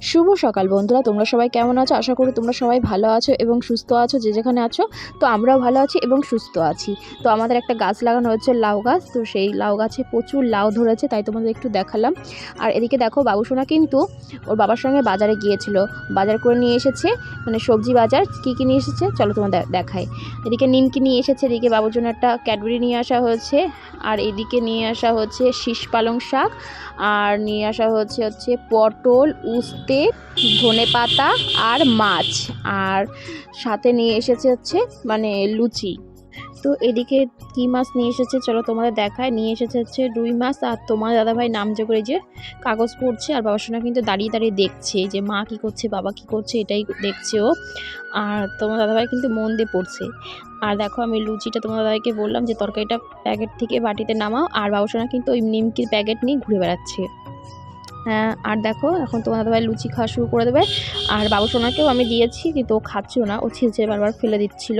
শুভ সকাল বন্ধুরা, তোমরা সবাই কেমন আছো? আশা করি তোমরা সবাই ভালো আছো এবং সুস্থ আছো, যে যেখানে আছো। তো আমরাও ভালো আছি এবং সুস্থ আছি। তো আমাদের একটা গাছ লাগানো হচ্ছে, লাউ গাছ। তো সেই লাউ গাছে প্রচুর লাউ ধরেছে, তাই তোমাদের একটু দেখালাম। আর এদিকে দেখো, বাবুসোনা কিন্তু ওর বাবার সঙ্গে বাজারে গিয়েছিল, বাজার করে নিয়ে এসেছে, মানে সবজি বাজার। কী কী নিয়ে এসেছে চলো তোমাদের দেখাই। এদিকে নিমকি নিয়ে এসেছে, এদিকে বাবুর জন্য একটা ক্যাডবেরি নিয়ে আসা হয়েছে, আর এদিকে নিয়ে আসা হচ্ছে শীষ পালং শাক, আর নিয়ে আসা হচ্ছে পটল, উস্তে, ধনেপাতা আর মাছ। আর সাথে নিয়ে এসেছে মানে লুচি। তো এদিকে কি মাছ নিয়ে এসেছে চলো তোমাদের দেখায়। নিয়ে এসেছে রুই মাছ। আর তোমার দাদাভাই নামজো করে যে কাগজ পড়ছে, আর বাবার সঙ্গে কিন্তু দাঁড়িয়ে দাঁড়িয়ে দেখছে যে মা কি করছে, বাবা কি করছে, এটাই দেখছে ও। আর তোমার দাদাভাই কিন্তু মন দিয়ে পড়ছে। আর দেখো, আমি লুচিটা তোমার দাদাভাইকে বললাম যে তরকারিটা প্যাকেট থেকে বাটিতে নামাও, আর বাবুসোনা কিন্তু ওই নিমকির প্যাকেট নিয়ে ঘুরে বেড়াচ্ছে। হ্যাঁ, আর দেখো এখন তোমার দাদাভাই লুচি খাওয়া শুরু করে দেবে। আর বাবুসোনাকেও আমি দিয়েছি, কিন্তু ও খাচ্ছিল না, ও ছিলছে বারবার ফেলে দিচ্ছিল।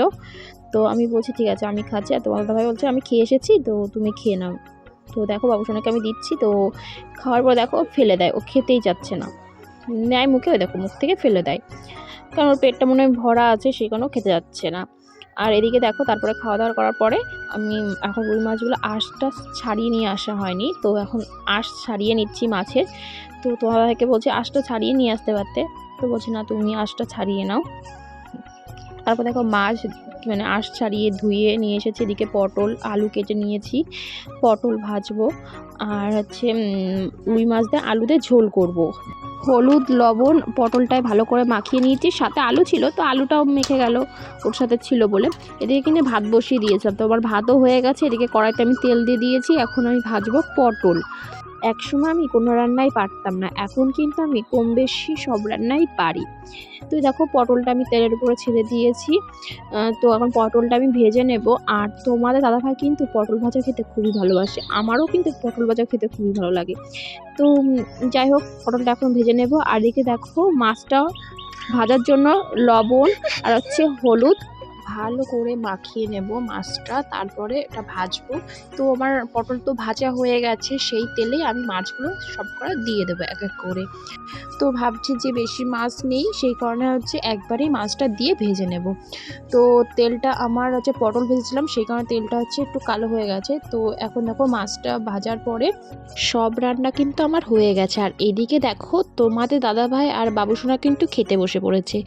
তো আমি বলছি ঠিক আছে আমি খাচ্ছি, আর তোমার দাদাভাই বলছে আমি খেয়ে এসেছি, তো তুমি খেয়ে নাও। তো দেখো, বাবুসোনাকে আমি দিচ্ছি, তো খাওয়ার পর দেখো ফেলে দেয়, ও খেতেই যাচ্ছে না, নেয় মুখে, ওই দেখো মুখ থেকে ফেলে দেয়, কারণ ওর পেটটা মনে হয় ভরা আছে, সেই কারণেও খেতে যাচ্ছে না। আর এদিকে দেখো, তারপরে খাওয়া দাওয়া করার পরে আমি এখন রুই মাছগুলো আঁশটা ছাড়িয়ে নিয়ে আসা হয়নি, তো এখন আঁশ ছাড়িয়ে নিচ্ছি মাছের। তো তোমার ভাইকে বলছি আঁশটা ছাড়িয়ে নিয়ে আসতে পারতে, তো বলছি না তুমি আঁশটা ছাড়িয়ে নাও। তারপর দেখো মাছ মানে আঁশ ছাড়িয়ে ধুয়ে নিয়ে এসেছি। এদিকে পটল আলু কেটে নিয়েছি, পটল ভাজবো। আর রুই মাছ দিয়ে আলু দিয়ে ঝোল করব। হলুদ লবণ পটলটায় ভালো করে মাখিয়ে নিয়েছি, সাথে আলু ছিল তো আলুটাও মেখে গেল ওর সাথে ছিল বলে। এদিকে কিন্তু ভাত বসিয়ে দিয়েছিলাম, তো আবার ভাতও হয়ে গেছে। এদিকে কড়াইতে আমি তেল দিয়ে দিয়েছি, এখন আমি ভাজবো পটল। একসময় আমি কোনো রান্নাই পারতাম না, এখন কিন্তু আমি কম বেশি সব রান্নাই পারি। তো দেখো, পটলটা আমি তেলের উপরে ছেড়ে দিয়েছি। তো এখন পটলটা আমি ভেজে নেব। আর তোমাদের দাদাভাই কিন্তু পটল ভাজা খেতে খুবই ভালোবাসে, আমারও কিন্তু পটল ভাজা খেতে খুবই ভালো লাগে। তো যাই হোক, পটলটা এখন ভেজে নেব। আর এদিকে দেখো, মাছটা ভাজার জন্য লবণ আর হলুদ ভালো করে মাখিয়ে নেব মাছটা, তারপরে এটা ভাজবো। তো আমার পটল তো ভাজা হয়ে গেছে, সেই তেলেই আমি মাছগুলো সব করা দিয়ে দেবো এক এক করে। তো ভাবছি যে বেশি মাছ নেই, সেই কারণে একবারেই মাছটা দিয়ে ভেজে নেব। তো তেলটা আমার পটল ভেজেছিলাম, সেই কারণে তেলটা একটু কালো হয়ে গেছে। তো এখন দেখো, মাছটা ভাজার পরে সব রান্না কিন্তু আমার হয়ে গেছে। আর এদিকে দেখো, তোমাদের দাদাভাই আর বাবুসোনা কিন্তু খেতে বসে পড়েছে।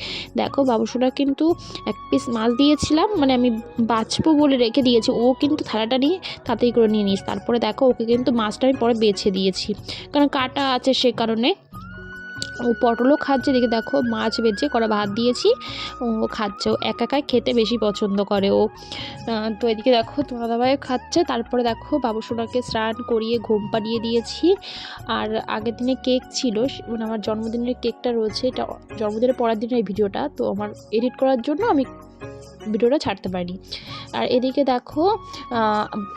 দেখো, বাবুসোনা কিন্তু এক পিস মাছ দিয়েছিলাম, মানে আমি বাছবো বলে রেখে দিয়েছি, ও কিন্তু থালাটা নিয়ে তাড়াতাড়ি করে নিয়ে নিস। তারপরে দেখো, ওকে কিন্তু মাছটা আমি পরে বেছে দিয়েছি, কারণ কাটা আছে সে কারণে। ও পটলও খাচ্ছে, এদিকে দেখো মাছ বেজে করা ভাত দিয়েছি, ও খাচ্ছে। ও একাই খেতে বেশি পছন্দ করে ও। তো এদিকে দেখো তোমার দাদাভাইও খাচ্ছে। তারপরে দেখো, বাবুসোনাকে স্নান করিয়ে ঘুম পাড়িয়ে দিয়েছি। আর আগের দিনে কেক ছিল, মানে আমার জন্মদিনের কেকটা রয়েছে, এটা জন্মদিনের পরের দিনের এই ভিডিওটা, তো আমার এডিট করার জন্য আমি ভিডিওটা ছাড়তে পারিনি। আর এদিকে দেখো,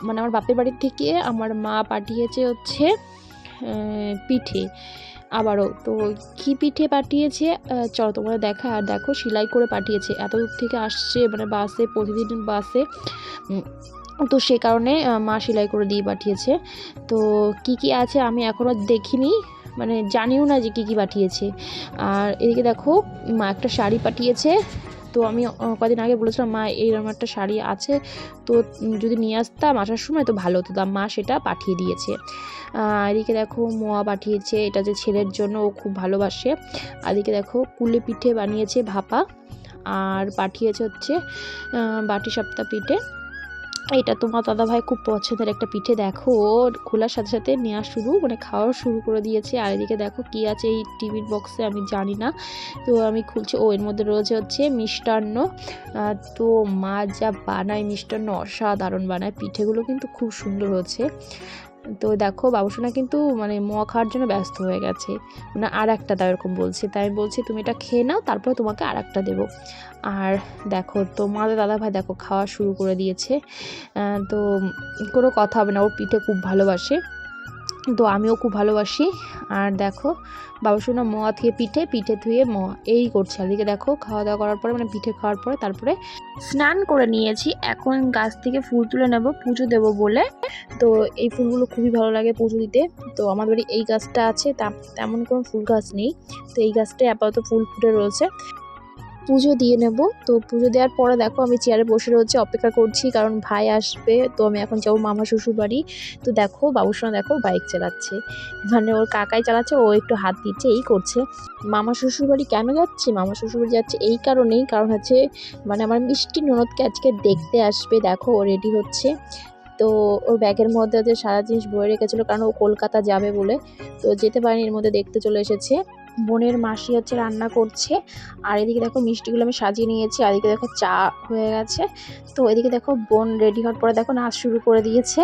মানে আমার বাপের বাড়ির থেকে আমার মা পাঠিয়েছে পিঠে আবারও। তো কী পিঠে পাঠিয়েছে চলো তোমরা দেখা। আর দেখো, সেলাই করে পাঠিয়েছে, এত দূর থেকে আসছে, মানে বাসে, প্রতিদিন বাসে। তো সে কারণে মা সেলাই করে দিয়ে পাঠিয়েছে। তো কি কি আছে আমি এখনও দেখিনি, মানে জানিও না যে কী কী পাঠিয়েছে। আর এদিকে দেখো, মা একটা শাড়ি পাঠিয়েছে। তো আমি কদিন আগে বলেছিলাম মা এইরকম একটা শাড়ি আছে, তো যদি নিয়ে আসতাম আসার সময় তো ভালো হতো, মা সেটা পাঠিয়ে দিয়েছে। এদিকে দেখো, মোয়া পাঠিয়েছে, এটা যে ছেলের জন্য, ও খুব ভালোবাসে। আর এদিকে দেখো, কুলে পিঠে বানিয়েছে ভাপা, আর পাঠিয়েছে বাটি সাপটা পিঠে। এটা তোমার দাদাভাই খুব পছন্দের একটা পিঠে। দেখো, ওর খোলার সাথে সাথে নেওয়া শুরু, মানে খাওয়া শুরু করে দিয়েছে। আর এদিকে দেখো কি আছে এই টিভির বক্সে, আমি জানি না। তো আমি খুলছি, এর মধ্যে রয়েছে মিষ্টান্ন। তো মা যা বানায় মিষ্টান্ন, অসাধারণ বানায়, পিঠেগুলো কিন্তু খুব সুন্দর হচ্ছে। তো দেখো, বাবুসোনা কিন্তু মানে মোয়া খাওয়ার জন্য ব্যস্ত হয়ে গেছে, মানে আর একটা দাও এরকম বলছে, তাই আমি বলছি তুমি এটা খেয়ে নাও, তারপর তোমাকে আর একটা দেবো। আর দেখো, তোমাদের দাদাভাই দেখো খাওয়া শুরু করে দিয়েছে। তো কোনো কথা হবে না, ওর পিঠে খুব ভালোবাসে। তো আমিও খুব ভালোবাসি। আর দেখো বাবুসোনা মোয়া থুয়ে পিঠে, পিঠে ধুয়ে মোয়া এই করছে। আর এদিকে দেখো খাওয়া দাওয়া করার পরে মানে পিঠে খাওয়ার পরে তারপরে স্নান করে নিয়েছি। এখন গাছ থেকে ফুল তুলে নেব পুজো দেব বলে। তো এই ফুলগুলো খুবই ভালো লাগে পুজো দিতে। তো আমার বাড়ি এই গাছটা আছে, তেমন কোনো ফুল গাছ নেই। তো এই গাছটায় আপাতত ফুল ফুটে রয়েছে, পুজো দিয়ে নেব। তো পুজো দেওয়ার পরে দেখো আমি চেয়ারে বসে রয়েছি, অপেক্ষা করছি কারণ ভাই আসবে। তো আমি এখন যাবো মামা শ্বশুর বাড়ি। তো দেখো বাবুসোনা দেখো বাইক চালাচ্ছে, মানে ওর কাকাই চালাচ্ছে, ও একটু হাত দিচ্ছে এই করছে। মামা শ্বশুর বাড়ি কেন যাচ্ছে? মামা শ্বশুর বাড়ি যাচ্ছে এই কারণেই, কারণ হচ্ছে মানে আমার মিষ্টি ননদকে আজকে দেখতে আসবে। দেখো ও রেডি হচ্ছে। তো ওর ব্যাগের মধ্যে হচ্ছে সারা জিনিস বয়ে রেখেছিল, কারণ ও কলকাতা যাবে বলে। তো যেতে পারেনি, এর মধ্যে দেখতে চলে এসেছে। বোনের মাসি হচ্ছে রান্না করছে। আর এদিকে দেখো মিষ্টিগুলো আমি সাজিয়ে নিয়েছি, আর এদিকে দেখো চা হয়ে গেছে। তো এদিকে দেখো বোন রেডি হওয়ার পরে দেখো নাচ শুরু করে দিয়েছে।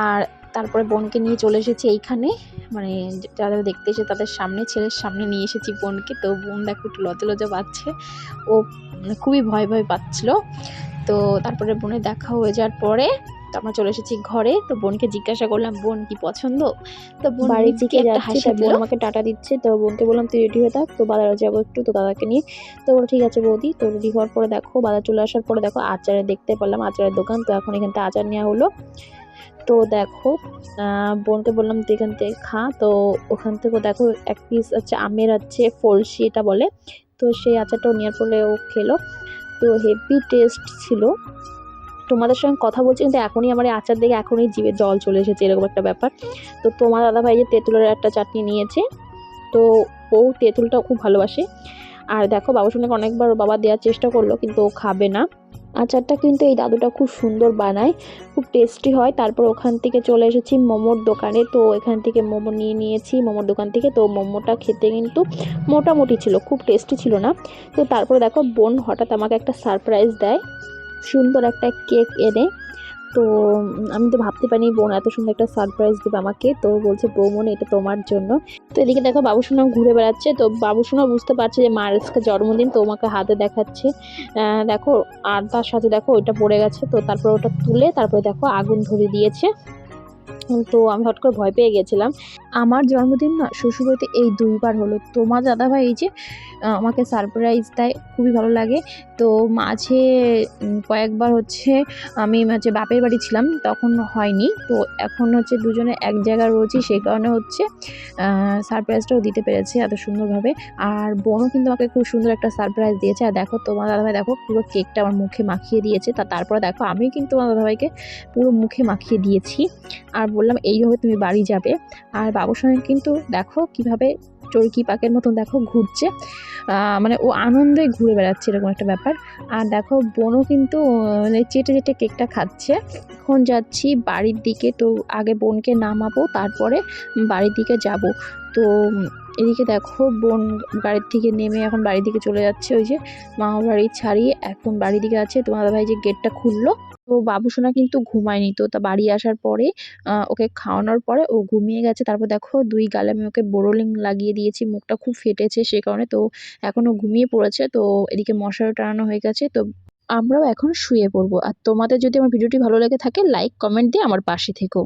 আর তারপরে বোনকে নিয়ে চলে এসেছি এইখানে, মানে যারা দেখতে এসে তাদের সামনে, ছেলের সামনে নিয়ে এসেছি বোনকে। তো বোন দেখো একটু লজ্জা লজ্জা পাচ্ছে, ও খুবই ভয় ভয় পাচ্ছিল। তো তারপরে বোনের দেখা হয়ে যাওয়ার পরে তো আমরা চলে এসেছি ঘরে। তো বোনকে জিজ্ঞাসা করলাম বোন কি পছন্দ? তো বোন বাড়ির মুচকি দিকে একটা যাচ্ছি, হাসি তো দিল। বোন আমাকে টাটা দিচ্ছে। তো বোনকে বললাম তুই রেডি হয়ে থাক, তো বাজারে যাবো একটু, তো দাদাকে নিয়ে। তো বলো ঠিক আছে বৌদি। তো রেডি হওয়ার পরে দেখো বাজার চলে আসার পরে দেখো আচারে দেখতে পেলাম, আচারের দোকান। তো এখন এখান থেকে আচার নেওয়া হলো। তো দেখো বোনকে বললাম তুই এখান থেকে খা। তো ওখান থেকে দেখো এক পিস আছে আমের আছে ফলসি এটা বলে। তো সেই আচারটাও নেওয়ার পরে ও খেলো। তো হেভি টেস্ট ছিল। তোমাদের সঙ্গে কথা বলছি কিন্তু এখনই আমার এই আচার দেখে এখনই জিভে জল চলে এসেছে, এরকম একটা ব্যাপার। তো তোমার দাদাভাই যে তেঁতুলের একটা চাটনি নিয়েছে, তো ও তেঁতুলটা খুব ভালোবাসে। আর দেখো বাবুসোনাকে অনেকবার ওর বাবা দেওয়ার চেষ্টা করলো কিন্তু ও খাবে না। আচারটা কিন্তু এই দাদুটা খুব সুন্দর বানায়, খুব টেস্টি হয়। তারপর ওখান থেকে চলে এসেছি মোমোর দোকানে। তো এখান থেকে মোমো নিয়ে নিয়েছি মোমোর দোকান থেকে। তো মোমোটা খেতে কিন্তু মোটামুটি ছিল, খুব টেস্টি ছিল না। তো তারপরে দেখো বোন হঠাৎ আমাকে একটা সারপ্রাইজ দেয়, সুন্দর একটা কেক এনে। তো আমি তো ভাবতে পারিনি বোন এত সুন্দর একটা সারপ্রাইজ দেবে আমাকে। তো বলছে বৌমন এটা তোমার জন্য। তো এদিকে দেখো বাবুসোনা ঘুরে বেড়াচ্ছে। তো বাবুসোনা বুঝতে পারছে যে মার আজকে জন্মদিন, তো আমাকে হাতে দেখাচ্ছে। দেখো আর তার সাথে দেখো ওইটা পড়ে গেছে। তো তারপর ওটা তুলে তারপরে দেখো আগুন ধরে দিয়েছে। তো আমি হট করে ভয় পেয়ে গেছিলাম। আমার জন্মদিন না শ্বশুরবাড়িতে এই ২ বার হলো। তোমার দাদাভাই এই যে আমাকে সারপ্রাইজ দেয়, খুবই ভালো লাগে। তো মাঝে কয়েকবার হচ্ছে আমি হচ্ছে বাপের বাড়ি ছিলাম, তখন হয়নি। তো এখন হচ্ছে দুজনে এক জায়গায় রয়েছি, সেই কারণে হচ্ছে সারপ্রাইজটাও দিতে পেরেছে এত সুন্দরভাবে। আর বোনও কিন্তু আমাকে খুব সুন্দর একটা সারপ্রাইজ দিয়েছে। আর দেখো তোমার দাদাভাই দেখো পুরো কেকটা আমার মুখে মাখিয়ে দিয়েছে। তারপরে দেখো আমি কিন্তু তোমার দাদাভাইকে পুরো মুখে মাখিয়ে দিয়েছি। আর বললাম এইভাবে তুমি বাড়ি যাবে। আর বাবুর সঙ্গে কিন্তু দেখো কিভাবে চরকি পাকের মতন দেখো ঘুরছে, মানে ও আনন্দে ঘুরে বেড়াচ্ছে, এরকম একটা ব্যাপার। আর দেখো বোনও কিন্তু মানে চেটে চেটে কেকটা খাচ্ছে। এখন যাচ্ছি বাড়ির দিকে। তো আগে বোনকে নামাবো, তারপরে বাড়ির দিকে যাব। তো এদিকে দেখো বোন গাড়ির থেকে নেমে এখন বাড়ির দিকে চলে যাচ্ছে। ওই যে মামা বাড়ি ছাড়িয়ে এখন বাড়ির দিকে আছে। তোমার দাদাভাই যে গেটটা খুললো। তো বাবুসোনা কিন্তু ঘুমায়নি। তো তা বাড়ি আসার পরে ওকে খাওয়ানোর পরে ও ঘুমিয়ে গেছে। তারপর দেখো ২ গালে আমি ওকে বোরোলিং লাগিয়ে দিয়েছি, মুখটা খুব ফেটেছে সে কারণে। তো এখনও ঘুমিয়ে পড়েছে। তো এদিকে মশারিও টানানো হয়ে গেছে। তো আমরাও এখন শুয়ে পড়বো। আর তোমাদের যদি আমার ভিডিওটি ভালো লেগে থাকে লাইক কমেন্ট দিয়ে আমার পাশে থেকো।